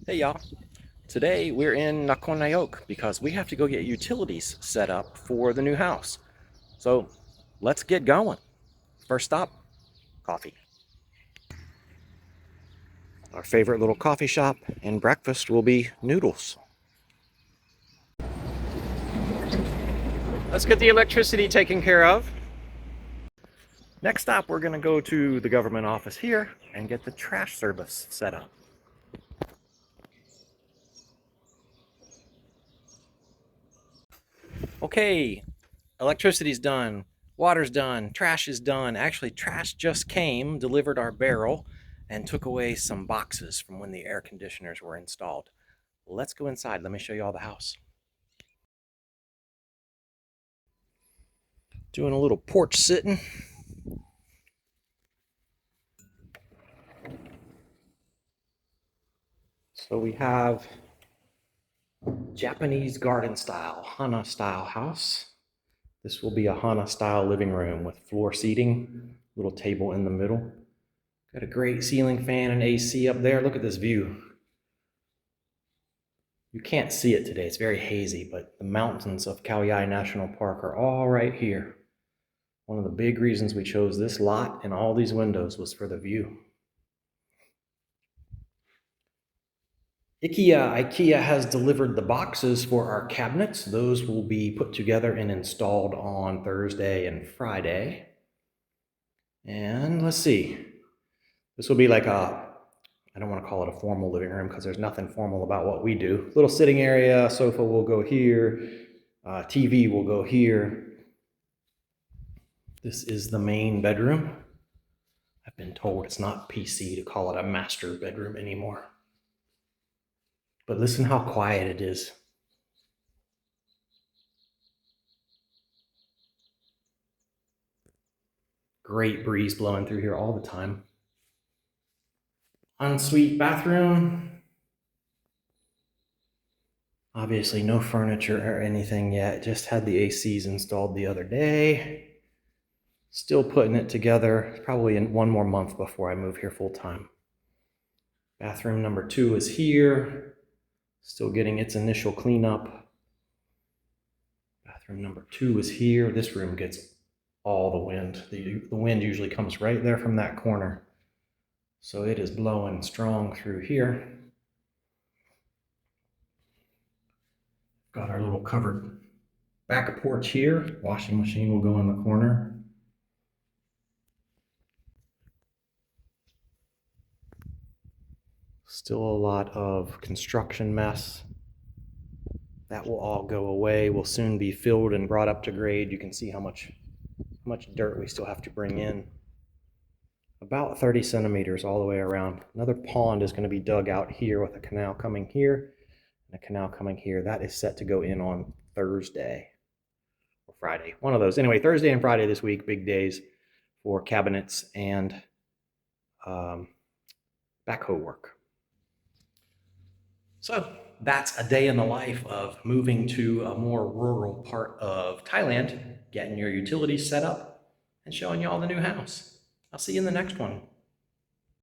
Hey y'all, today we're in Nakhon Nayok because we have to go get utilities set up for the new house. So let's get going. First stop, coffee. Our favorite little coffee shop and breakfast will be noodles. Let's get the electricity taken care of. Next stop, we're gonna go to the government office here and get the trash service set up. Okay, electricity's done, water's done, trash is done. Actually, trash just came, delivered our barrel, and took away some boxes from when the air conditioners were installed. Let's go inside. Let me show you all the house. Doing a little porch sitting. So we have Japanese garden style, Hana style house. This will be a Hana style living room with floor seating, little table in the middle. Got a great ceiling fan and AC up there. Look at this view. You can't see it today, it's very hazy, but the mountains of Kauai National Park are all right here. One of the big reasons we chose this lot and all these windows was for the view. IKEA has delivered the boxes for our cabinets. Those will be put together and installed on Thursday and Friday. And let's see, this will be like I don't want to call it a formal living room because there's nothing formal about what we do. Little sitting area, sofa will go here, TV will go here. This is the main bedroom. I've been told it's not PC to call it a master bedroom anymore. But listen how quiet it is. Great breeze blowing through here all the time. Ensuite bathroom. Obviously no furniture or anything yet. Just had the ACs installed the other day. Still putting it together. Probably in one more month before I move here full time. Bathroom number 2 is here. Still getting its initial cleanup. Bathroom number 2 is here. This room gets all the wind. The wind usually comes right there from that corner. So it is blowing strong through here. Got our little covered back porch here. Washing machine will go in the corner. Still a lot of construction mess. That will all go away. Will soon be filled and brought up to grade. You can see how much dirt we still have to bring in. About 30 centimeters all the way around. Another pond is going to be dug out here with a canal coming here and a canal coming here. That is set to go in on Thursday or Friday, one of those. Anyway, Thursday and Friday this week, big days for cabinets and backhoe work. So that's a day in the life of moving to a more rural part of Thailand, getting your utilities set up, and showing you all the new house. I'll see you in the next one.